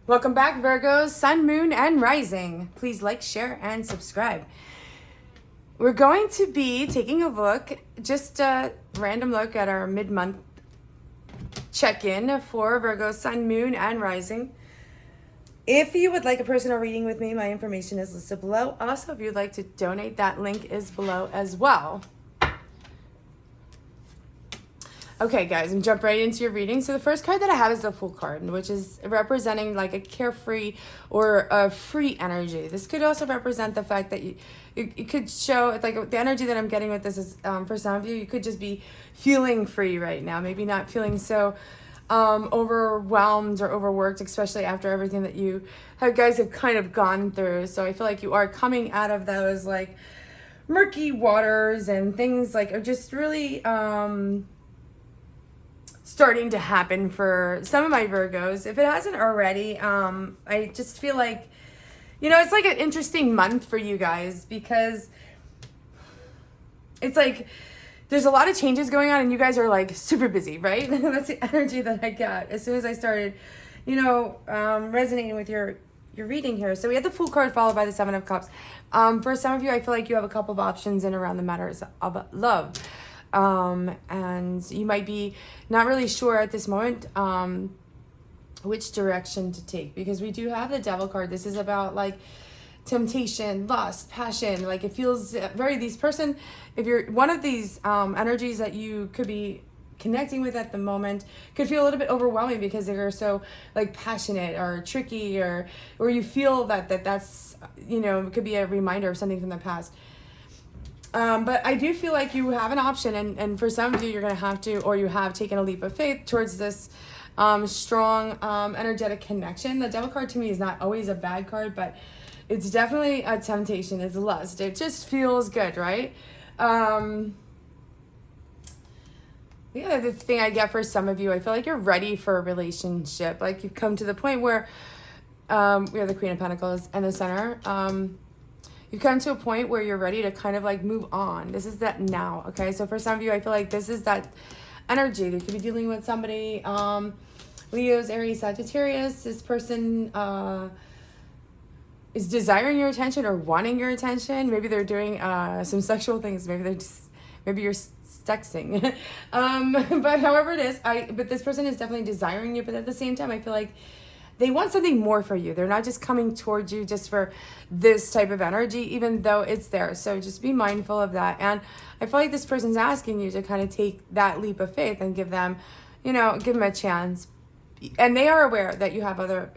Welcome back, Virgos, Sun, Moon, and Rising. Please like, share, and subscribe. We're going to be taking a look, just a random look at our mid-month check-in for Virgo, Sun, Moon, and Rising. If you would like a personal reading with me, my information is listed below. Also, if you'd like to donate, that link is below as well. Okay, guys, I'm jump right into your reading. So the first card that I have is the Fool card, which is representing like a carefree or a free energy. This could also represent the fact that you could show, like the energy that I'm getting with this is, for some of you, you could just be feeling free right now. Maybe not feeling so overwhelmed or overworked, especially after everything that you guys have kind of gone through. So I feel like you are coming out of those like murky waters, and things like are just really starting to happen for some of my Virgos. If it hasn't already, I just feel like, it's like an interesting month for you guys, because it's like there's a lot of changes going on and you guys are like super busy, right? That's the energy that I got as soon as I started, resonating with your reading here. So we had the Fool card followed by the Seven of Cups. For some of you, I feel like you have a couple of options in around the matters of love. And you might be not really sure at this moment which direction to take, because we do have the Devil card. This is about like temptation, lust, passion. Like it feels very, if you're one of these energies that you could be connecting with at the moment, could feel a little bit overwhelming because they're so like passionate or tricky, or you feel that's it could be a reminder of something from the past. But I do feel like you have an option, and for some of you, you're going to have to, or you have taken a leap of faith towards this strong energetic connection. The Devil card to me is not always a bad card, but it's definitely a temptation. It's lust. It just feels good, right? The other thing I get for some of you, I feel like you're ready for a relationship. Like you've come to the point where we have the Queen of Pentacles and the Center. You've come to a point where you're ready to kind of like move on. This is that now, okay? So for some of you, I feel like this is that energy. You could be dealing with somebody, Leos, Aries, Sagittarius. This person is desiring your attention or wanting your attention. Maybe they're doing some sexual things. Maybe you're sexting. But however it is, but this person is definitely desiring you. But at the same time, I feel like they want something more for you. They're not just coming towards you just for this type of energy, even though it's there. So just be mindful of that. And I feel like this person's asking you to kind of take that leap of faith and give them a chance. And they are aware that you have other,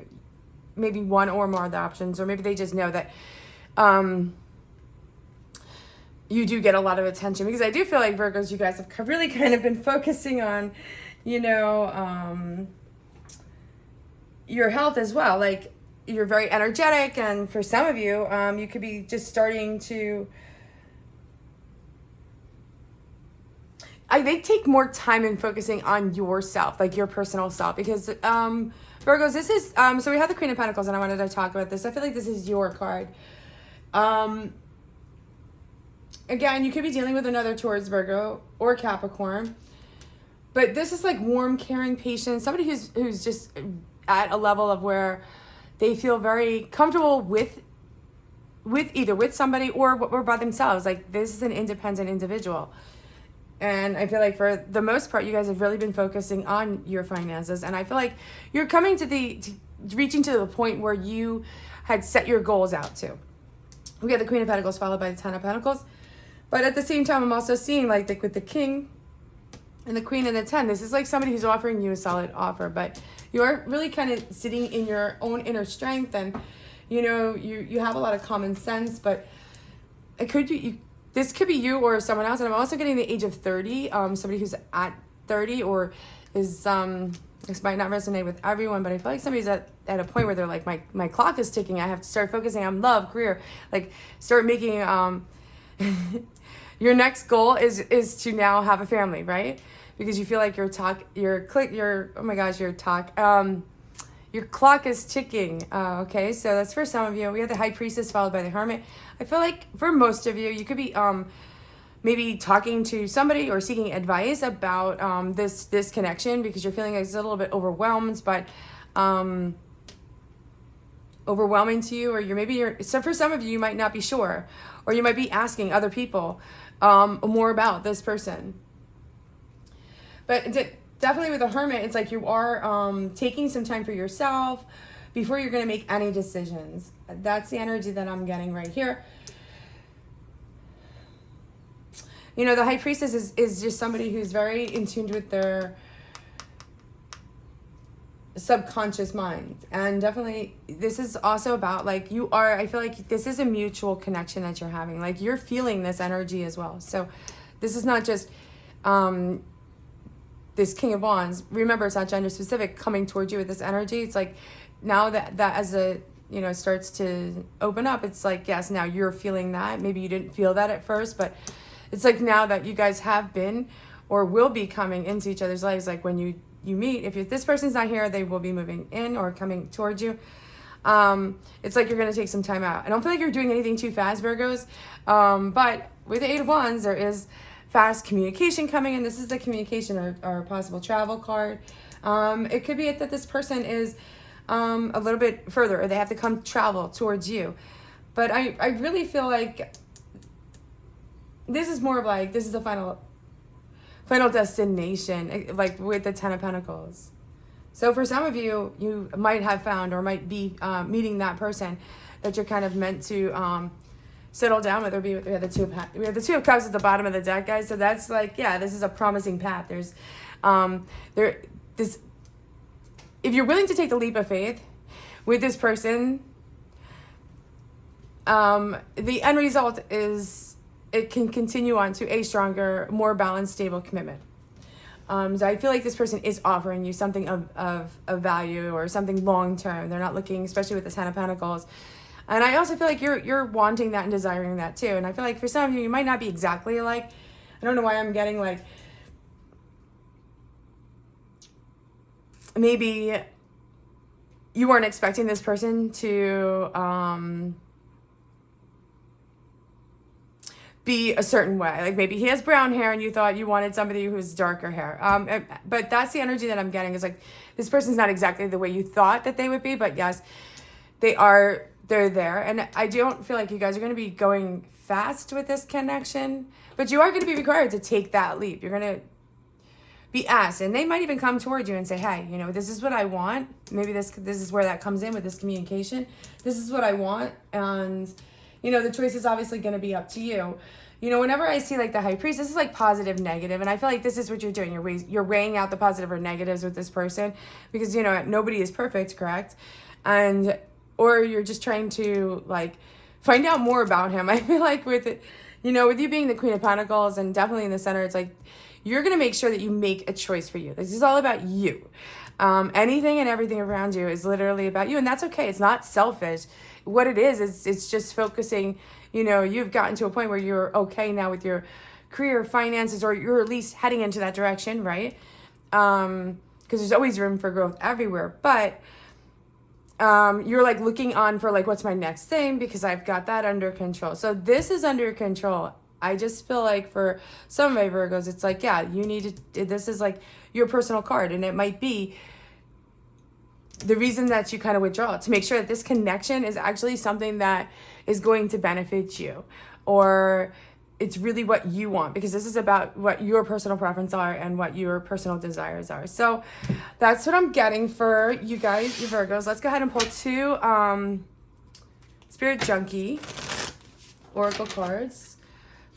maybe one or more of the options, or maybe they just know that you do get a lot of attention. Because I do feel like Virgos, you guys have really kind of been focusing on, your health as well. Like you're very energetic, and for some of you, you could be just starting to, I think, take more time in focusing on yourself, like your personal self, because Virgos, this is so we have the Queen of Pentacles, and I wanted to talk about this. I feel like this is your card. Again, you could be dealing with another Taurus, Virgo, or Capricorn, but this is like warm, caring, patient, somebody who's just at a level of where they feel very comfortable with either with somebody or by themselves. Like this is an independent individual. And I feel like for the most part, you guys have really been focusing on your finances. And I feel like you're coming to reaching to the point where you had set your goals out to. We got the Queen of Pentacles followed by the Ten of Pentacles. But at the same time, I'm also seeing like with the King and the Queen and the 10, this is like somebody who's offering you a solid offer, but you're really kind of sitting in your own inner strength, and you have a lot of common sense, but it could be this could be you or someone else. And I'm also getting the age of 30, somebody who's at 30, or is this might not resonate with everyone, but I feel like somebody's at a point where they're like, my clock is ticking. I have to start focusing on love, career, like start making your next goal is to now have a family, right? Because you feel like your clock is ticking. Okay, so that's for some of you. We have the High Priestess followed by the Hermit. I feel like for most of you, you could be maybe talking to somebody or seeking advice about this connection, because you're feeling like it's a little bit overwhelmed, but overwhelming to you, or so for some of you, you might not be sure, or you might be asking other people more about this person. But definitely with the Hermit, it's like you are taking some time for yourself before you're going to make any decisions. That's the energy that I'm getting right here. You know, the High Priestess is just somebody who's very in tune with their subconscious mind. And definitely this is also about like I feel like this is a mutual connection that you're having. Like you're feeling this energy as well. So this is not just this King of Wands. Remember, it's not gender specific coming towards you with this energy. It's like now that as a, you know, starts to open up, it's like, yes, now you're feeling that. Maybe you didn't feel that at first, but it's like now that you guys have been or will be coming into each other's lives, like when you meet, if this person's not here, they will be moving in or coming towards you. It's like you're going to take some time out. I don't feel like you're doing anything too fast, Virgos. But with the Eight of Wands, there is fast communication coming in. This is the communication or possible travel card. It could be that this person is a little bit further, or they have to come travel towards you. But I really feel like this is more of like, this is the final destination, like with the Ten of Pentacles. So for some of you, you might have found or might be meeting that person that you're kind of meant to settle down with or be with. We have the Two of Cups at the bottom of the deck, guys. So that's like, yeah, this is a promising path. There's if you're willing to take the leap of faith with this person, the end result is it can continue on to a stronger, more balanced, stable commitment. So I feel like this person is offering you something of value or something long-term. They're not looking, especially with the Ten of Pentacles. And I also feel like you're wanting that and desiring that too. And I feel like for some of you, you might not be exactly alike. I don't know why I'm getting like, maybe you weren't expecting this person to be a certain way. Like maybe he has brown hair and you thought you wanted somebody who's darker hair. But that's the energy that I'm getting, is like this person's not exactly the way you thought that they would be, but yes, they're there. And I don't feel like you guys are going to be going fast with this connection, but you are going to be required to take that leap. You're going to be asked, and they might even come towards you and say, hey, you know, this is what I want. Maybe this is where that comes in with this communication. This is what I want. And you know, the choice is obviously going to be up to you. You know, whenever I see like the High Priest, this is like positive, negative. And I feel like this is what you're doing. You're weighing out the positive or negatives with this person because, you know, nobody is perfect, correct? Or you're just trying to like find out more about him. I feel like with it, you know, with you being the Queen of Pentacles and definitely in the center, it's like you're going to make sure that you make a choice for you. This is all about you. Anything and everything around you is literally about you. And that's okay. It's not selfish. What it is it's just focusing, you know, you've gotten to a point where you're okay now with your career, finances, or you're at least heading into that direction, right? Because there's always room for growth everywhere. But you're like looking on for like, what's my next thing? Because I've got that under control. So this is under control. I just feel like for some of my Virgos, it's like, yeah, you need to, this is like your personal card. And it might be the reason that you kind of withdraw, to make sure that this connection is actually something that is going to benefit you, or it's really what you want, because this is about what your personal preferences are and what your personal desires are. So that's what I'm getting for you guys, you Virgos. Let's go ahead and pull two Spirit Junkie Oracle cards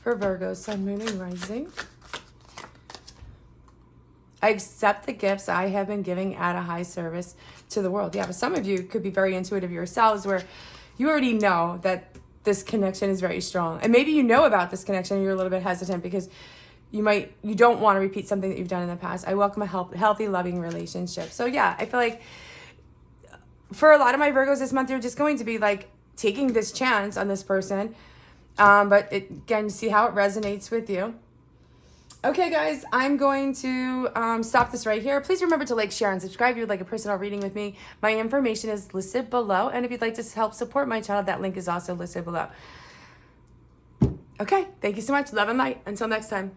for Virgo, Sun, Moon, and Rising. I accept the gifts I have been giving at a high service to the world. Yeah, but some of you could be very intuitive yourselves, where you already know that this connection is very strong. And maybe you know about this connection and you're a little bit hesitant because you don't want to repeat something that you've done in the past. I welcome a healthy, loving relationship. So yeah, I feel like for a lot of my Virgos this month, you're just going to be like taking this chance on this person. But again, see how it resonates with you. Okay, guys, I'm going to stop this right here. Please remember to like, share, and subscribe if you would like a personal reading with me. My information is listed below. And if you'd like to help support my channel, that link is also listed below. Okay, thank you so much. Love and light. Until next time.